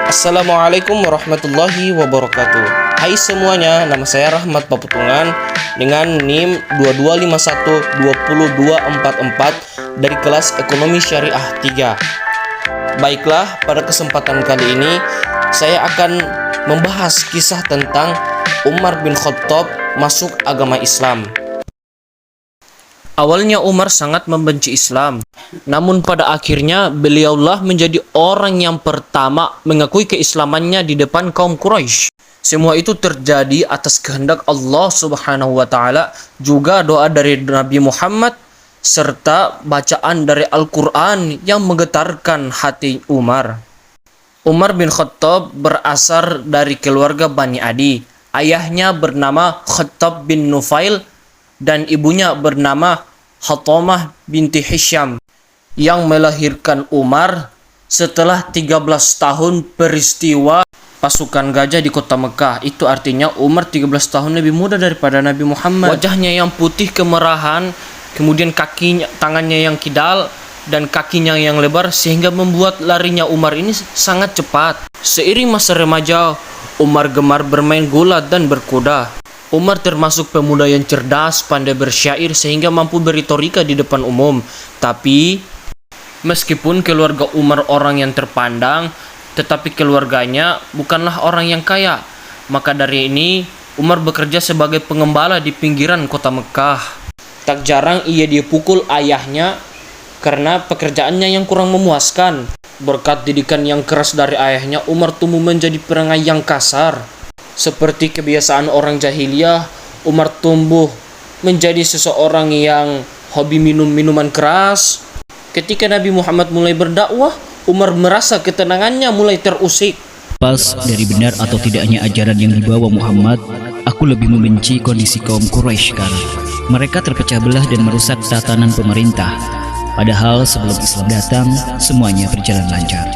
Assalamualaikum warahmatullahi wabarakatuh. Hai semuanya, nama saya Rahmat Paputungan dengan NIM 22512244 dari kelas Ekonomi Syariah 3. Baiklah, pada kesempatan kali ini saya akan membahas kisah tentang Umar bin Khattab masuk agama Islam. Awalnya Umar sangat membenci Islam, namun pada akhirnya beliaulah menjadi orang yang pertama mengakui keislamannya di depan kaum Quraisy. Semua itu terjadi atas kehendak Allah Subhanahu wa taala, juga doa dari Nabi Muhammad serta bacaan dari Al-Qur'an yang menggetarkan hati Umar. Umar bin Khattab berasal dari keluarga Bani Adi. Ayahnya bernama Khattab bin Nufail dan ibunya bernama Hatamah binti Hisham yang melahirkan Umar setelah 13 tahun peristiwa pasukan gajah di kota Mekah. Itu artinya Umar 13 tahun lebih muda daripada Nabi Muhammad. Wajahnya yang putih kemerahan, kemudian tangannya yang kidal dan kakinya yang lebar sehingga membuat larinya Umar ini sangat cepat. Seiring masa remaja, Umar gemar bermain gulat dan berkuda. Umar termasuk pemuda yang cerdas, pandai bersyair sehingga mampu berretorika di depan umum. Tapi meskipun keluarga Umar orang yang terpandang, tetapi keluarganya bukanlah orang yang kaya. Maka dari ini Umar bekerja sebagai pengembala di pinggiran kota Mekah. Tak jarang ia dipukul ayahnya karena pekerjaannya yang kurang memuaskan. Berkat didikan yang keras dari ayahnya, Umar tumbuh menjadi perangai yang kasar. Seperti kebiasaan orang jahiliyah, Umar tumbuh menjadi seseorang yang hobi minum minuman keras. Ketika Nabi Muhammad mulai berdakwah, Umar merasa ketenangannya mulai terusik. Pas dari benar atau tidaknya ajaran yang dibawa Muhammad, aku lebih membenci kondisi kaum Quraisy sekarang. Mereka terpecah belah dan merusak tatanan pemerintah. Padahal sebelum Islam datang, semuanya berjalan lancar.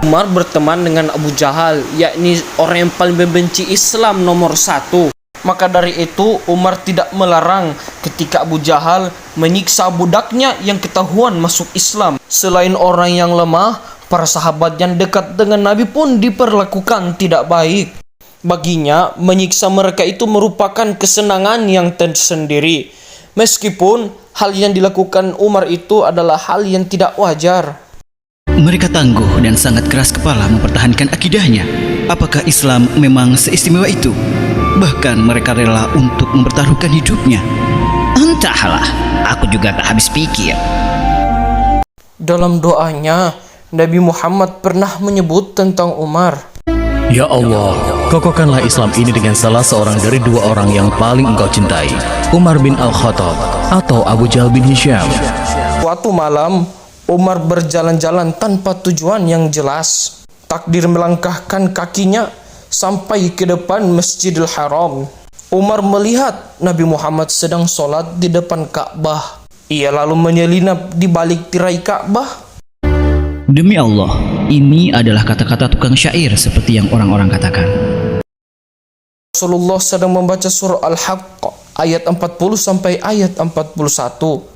Umar berteman dengan Abu Jahal, yakni orang yang paling membenci Islam nomor 1. Maka dari itu Umar tidak melarang ketika Abu Jahal menyiksa budaknya yang ketahuan masuk Islam. Selain orang yang lemah, para sahabat yang dekat dengan Nabi pun diperlakukan tidak baik. Baginya, menyiksa mereka itu merupakan kesenangan yang tersendiri. Meskipun hal yang dilakukan Umar itu adalah hal yang tidak wajar. Mereka tangguh dan sangat keras kepala mempertahankan akidahnya. Apakah Islam memang seistimewa itu? Bahkan mereka rela untuk mempertaruhkan hidupnya. Entahlah, aku juga tak habis pikir. Dalam doanya, Nabi Muhammad pernah menyebut tentang Umar. Ya Allah, kokohkanlah Islam ini dengan salah seorang dari dua orang yang paling engkau cintai, Umar bin Al-Khattab atau Abu Jahal bin Hisham. Suatu malam, Umar berjalan-jalan tanpa tujuan yang jelas. Takdir melangkahkan kakinya sampai ke depan Masjidil Haram. Umar melihat Nabi Muhammad sedang sholat di depan Ka'bah. Ia lalu menyelinap di balik tirai Ka'bah. Demi Allah, ini adalah kata-kata tukang syair seperti yang orang-orang katakan. Rasulullah sedang membaca surah Al-Haqq ayat 40 sampai ayat 41.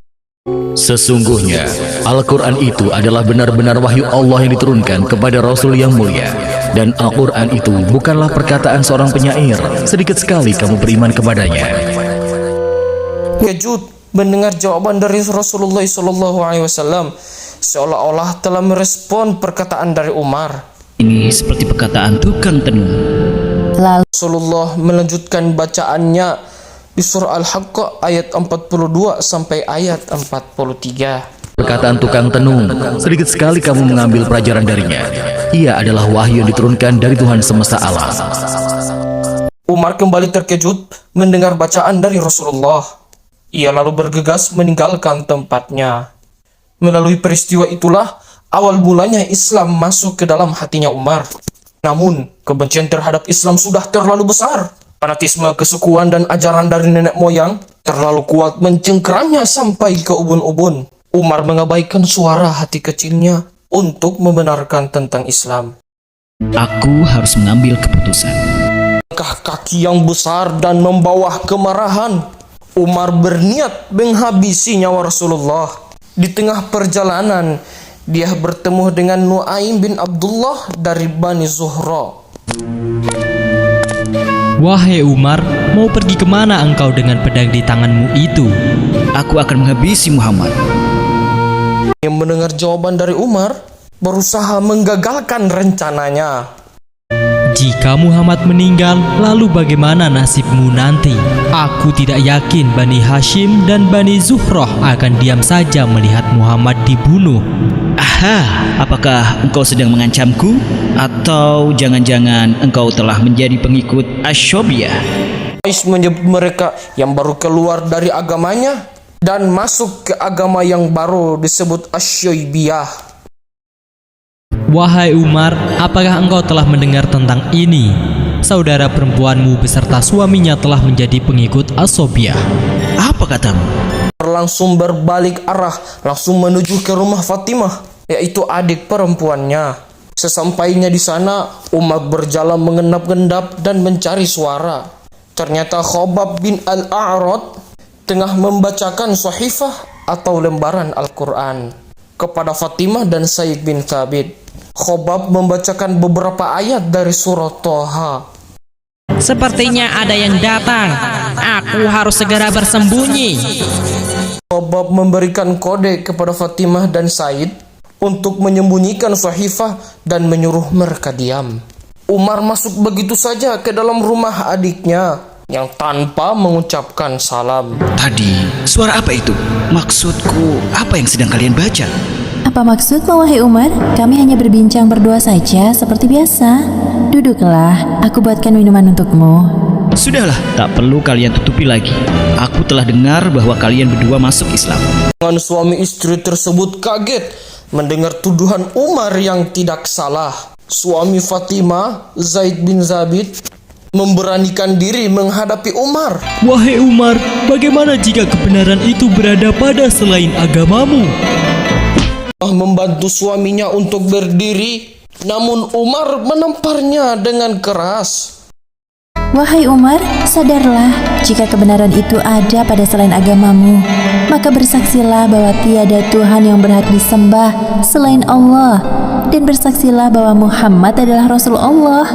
Sesungguhnya Al-Quran itu adalah benar-benar wahyu Allah yang diturunkan kepada Rasul yang mulia. Dan Al-Quran itu bukanlah perkataan seorang penyair. Sedikit sekali kamu beriman kepadanya. Kejut mendengar jawaban dari Rasulullah SAW, seolah-olah telah merespon perkataan dari Umar. Ini seperti perkataan tukang tenun. Rasulullah melanjutkan bacaannya di surah Al-Haqq ayat 42 sampai ayat 43. Perkataan tukang tenung, sedikit sekali kamu mengambil pelajaran darinya. Ia adalah wahyu yang diturunkan dari Tuhan semesta alam. Umar kembali terkejut mendengar bacaan dari Rasulullah. Ia lalu bergegas meninggalkan tempatnya. Melalui peristiwa itulah awal mulanya Islam masuk ke dalam hatinya Umar. Namun, kebencian terhadap Islam sudah terlalu besar. Fanatisme kesukuan dan ajaran dari nenek moyang terlalu kuat mencengkeramnya sampai ke ubun-ubun. Umar mengabaikan suara hati kecilnya untuk membenarkan tentang Islam. Aku harus mengambil keputusan. Langkah kaki yang besar dan membawa kemarahan, Umar berniat menghabisi nyawa Rasulullah. Di tengah perjalanan, dia bertemu dengan Nuaim bin Abdullah dari Bani Zuhra. Wahai Umar, mau pergi kemana engkau dengan pedang di tanganmu itu? Aku akan menghabisi Muhammad. Yang mendengar jawaban dari Umar, berusaha menggagalkan rencananya. Jika Muhammad meninggal, lalu bagaimana nasibmu nanti? Aku tidak yakin Bani Hashim dan Bani Zuhrah akan diam saja melihat Muhammad dibunuh. Aha, apakah engkau sedang mengancamku? Atau jangan-jangan engkau telah menjadi pengikut Asyobiyah? Quraisy menyebut mereka yang baru keluar dari agamanya dan masuk ke agama yang baru disebut Asyaibiyah. Wahai Umar, apakah engkau telah mendengar tentang ini? Saudara perempuanmu beserta suaminya telah menjadi pengikut Asyobiyah. Apa katamu? Langsung berbalik arah, langsung menuju ke rumah Fatimah, yaitu adik perempuannya. Sesampainya di sana, Umar berjalan mengendap-endap dan mencari suara. Ternyata Khobab bin Al-A'rad tengah membacakan sahifah atau lembaran Al-Quran kepada Fatimah dan Said bin Thabit. Khobab membacakan beberapa ayat dari surah Toha. Sepertinya ada yang datang. Aku harus segera bersembunyi. Khobab memberikan kode kepada Fatimah dan Said untuk menyembunyikan sahifah dan menyuruh mereka diam. Umar masuk begitu saja ke dalam rumah adiknya yang tanpa mengucapkan salam. Tadi, suara apa itu? Maksudku, apa yang sedang kalian baca? Apa maksudmu, wahai Umar? Kami hanya berbincang berdua saja, seperti biasa. Duduklah, aku buatkan minuman untukmu. Sudahlah, tak perlu kalian tutupi lagi. Aku telah dengar bahwa kalian berdua masuk Islam. Dengan suami istri tersebut kaget mendengar tuduhan Umar yang tidak salah. Suami Fatimah, Zaid bin Zabit, memberanikan diri menghadapi Umar. Wahai Umar, bagaimana jika kebenaran itu berada pada selain agamamu? Membantu suaminya untuk berdiri, namun Umar menamparnya dengan keras. Wahai Umar, sadarlah, jika kebenaran itu ada pada selain agamamu, maka bersaksilah bahwa tiada Tuhan yang berhak disembah selain Allah, dan bersaksilah bahwa Muhammad adalah Rasul Allah.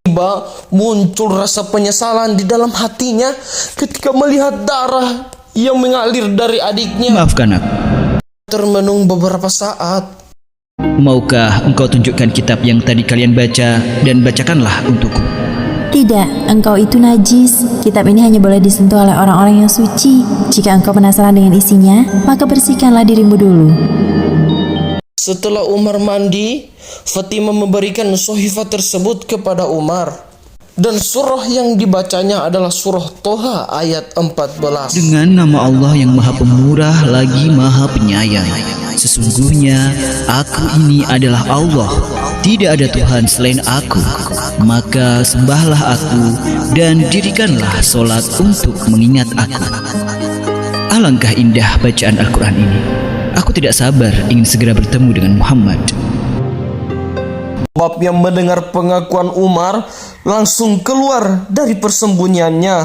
Tiba muncul rasa penyesalan di dalam hatinya ketika melihat darah yang mengalir dari adiknya. Maafkan aku. Termenung beberapa saat. Maukah engkau tunjukkan kitab yang tadi kalian baca dan bacakanlah untukku? Tidak, engkau itu najis. Kitab ini hanya boleh disentuh oleh orang-orang yang suci. Jika engkau penasaran dengan isinya, maka bersihkanlah dirimu dulu. Setelah Umar mandi, Fatimah memberikan sahifah tersebut kepada Umar. Dan surah yang dibacanya adalah surah Toha ayat 14. Dengan nama Allah yang Maha Pemurah lagi Maha Penyayang. Sesungguhnya aku ini adalah Allah. Tidak ada Tuhan selain aku. Maka sembahlah aku dan dirikanlah solat untuk mengingat aku. Alangkah indah bacaan Al-Quran ini. Aku tidak sabar ingin segera bertemu dengan Muhammad. Khobab yang mendengar pengakuan Umar langsung keluar dari persembunyiannya.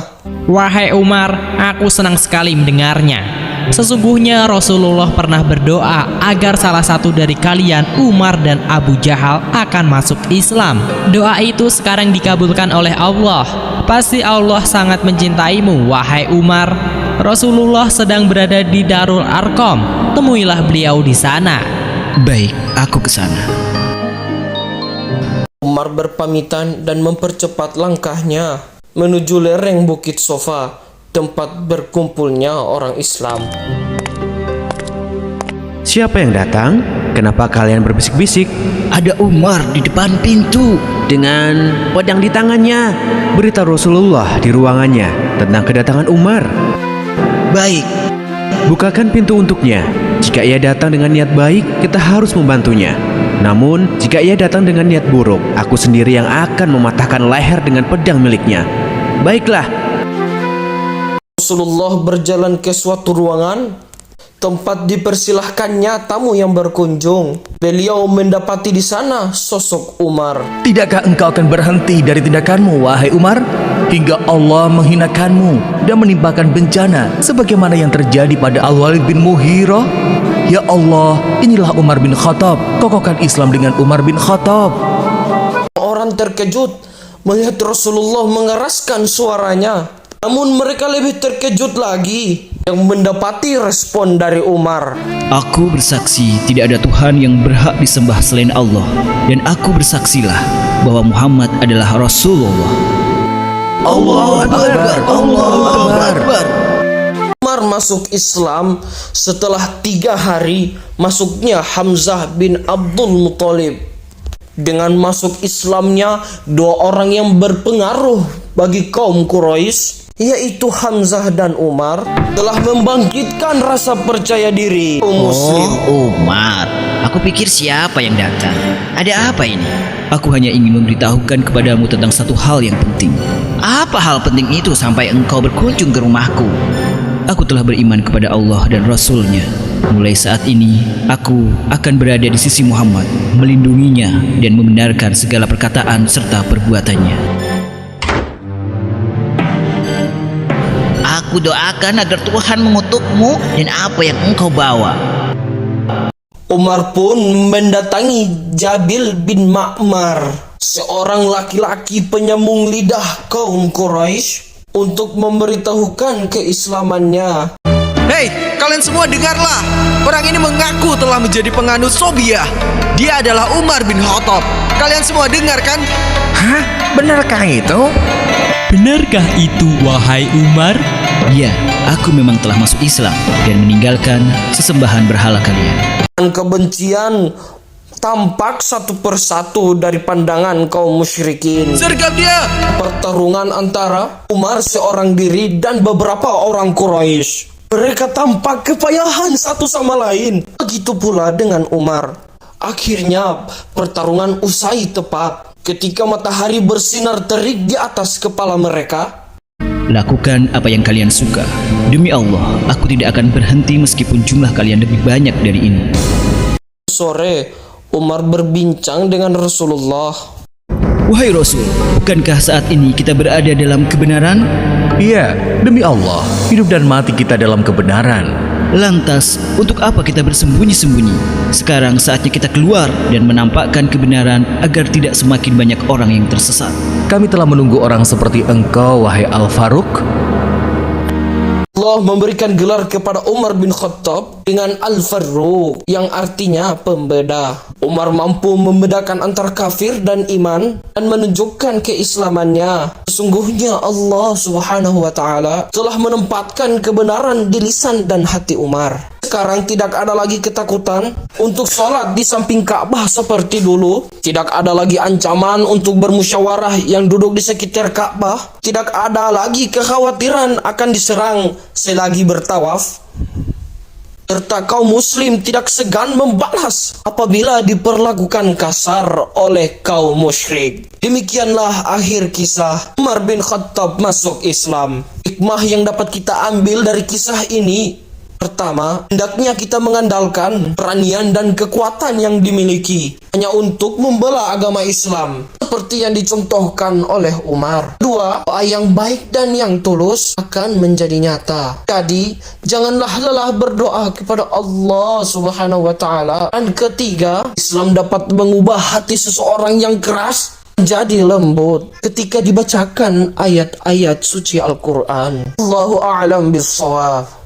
Wahai Umar, aku senang sekali mendengarnya. Sesungguhnya Rasulullah pernah berdoa agar salah satu dari kalian, Umar dan Abu Jahal, akan masuk Islam. Doa itu sekarang dikabulkan oleh Allah. Pasti Allah sangat mencintaimu, wahai Umar. Rasulullah sedang berada di Darul Arqam. Temuilah beliau di sana. Baik, aku ke sana. Umar berpamitan dan mempercepat langkahnya menuju lereng Bukit Sofa, tempat berkumpulnya orang Islam. Siapa yang datang? Kenapa kalian berbisik-bisik? Ada Umar di depan pintu. Dengan pedang di tangannya. Berita Rasulullah di ruangannya tentang kedatangan Umar. Baik, Bukakan pintu untuknya. Jika ia datang dengan niat baik, kita harus membantunya. Namun, jika ia datang dengan niat buruk, aku sendiri yang akan mematahkan leher dengan pedang miliknya. Baiklah. Rasulullah berjalan ke suatu ruangan, tempat dipersilahkannya tamu yang berkunjung. Beliau mendapati di sana sosok Umar. Tidakkah engkau akan berhenti dari tindakanmu, wahai Umar? Hingga Allah menghinakanmu dan menimpakan bencana sebagaimana yang terjadi pada Al-Walid bin Mughirah. Ya Allah, inilah Umar bin Khattab. Kokohkan Islam dengan Umar bin Khattab. Orang terkejut melihat Rasulullah mengeraskan suaranya. Namun mereka lebih terkejut lagi yang mendapati respon dari Umar. Aku bersaksi tidak ada Tuhan yang berhak disembah selain Allah, dan aku bersaksilah bahwa Muhammad adalah Rasulullah. Allahu Akbar, Allahu Akbar. Umar masuk Islam setelah 3 hari masuknya Hamzah bin Abdul Muthalib. Dengan masuk Islamnya 2 orang yang berpengaruh bagi kaum Quraisy, yaitu Hamzah dan Umar, telah membangkitkan rasa percaya diri kaum muslim. Umar, aku pikir siapa yang datang? Ada apa ini? Aku hanya ingin memberitahukan kepadamu tentang satu hal yang penting. Apa hal penting itu sampai engkau berkunjung ke rumahku? Aku telah beriman kepada Allah dan Rasul-Nya. Mulai saat ini, aku akan berada di sisi Muhammad, melindunginya dan membenarkan segala perkataan serta perbuatannya. Aku doakan agar Tuhan mengutukmu dan apa yang engkau bawa. Umar pun mendatangi Jabil bin Ma'mar, seorang laki-laki penyambung lidah kaum Quraisy, untuk memberitahukan keislamannya. Hei, kalian semua dengarlah. Orang ini mengaku telah menjadi penganut Sobiah. Dia adalah Umar bin Khattab. Kalian semua dengar kan? Hah? Benarkah itu? Benarkah itu, wahai Umar? Ya, aku memang telah masuk Islam dan meninggalkan sesembahan berhala kalian. Dan kebencian tampak satu persatu dari pandangan kaum musyrikin. Sergap dia! Pertarungan antara Umar seorang diri dan beberapa orang Quraisy. Mereka tampak kepayahan satu sama lain. Begitu pula dengan Umar. Akhirnya pertarungan usai tepat ketika matahari bersinar terik di atas kepala mereka. Lakukan apa yang kalian suka. Demi Allah, aku tidak akan berhenti meskipun jumlah kalian lebih banyak dari ini. Sore, Umar berbincang dengan Rasulullah. Wahai Rasul, bukankah saat ini kita berada dalam kebenaran? Iya, demi Allah, hidup dan mati kita dalam kebenaran. Lantas, untuk apa kita bersembunyi-sembunyi? Sekarang saatnya kita keluar dan menampakkan kebenaran agar tidak semakin banyak orang yang tersesat. Kami telah menunggu orang seperti engkau, wahai Al-Faruq. Allah memberikan gelar kepada Umar bin Khattab dengan Al-Faruq, yang artinya pembeda. Umar mampu membedakan antara kafir dan iman dan menunjukkan keislamannya. Sesungguhnya Allah Subhanahu wa taala telah menempatkan kebenaran di lisan dan hati Umar. Sekarang tidak ada lagi ketakutan untuk sholat di samping Ka'bah seperti dulu. Tidak ada lagi ancaman untuk bermusyawarah yang duduk di sekitar Ka'bah. Tidak ada lagi kekhawatiran akan diserang selagi bertawaf. Serta kaum muslim tidak segan membalas apabila diperlakukan kasar oleh kaum musyrik. Demikianlah akhir kisah Umar bin Khattab masuk Islam. Hikmah yang dapat kita ambil dari kisah ini: pertama, hendaknya kita mengandalkan peranian dan kekuatan yang dimiliki hanya untuk membela agama Islam, seperti yang dicontohkan oleh Umar. Dua, doa yang baik dan yang tulus akan menjadi nyata. Jadi, janganlah lelah berdoa kepada Allah Subhanahu wa taala. Dan ketiga, Islam dapat mengubah hati seseorang yang keras menjadi lembut ketika dibacakan ayat-ayat suci Al-Quran. Allahu a'lam bishawab.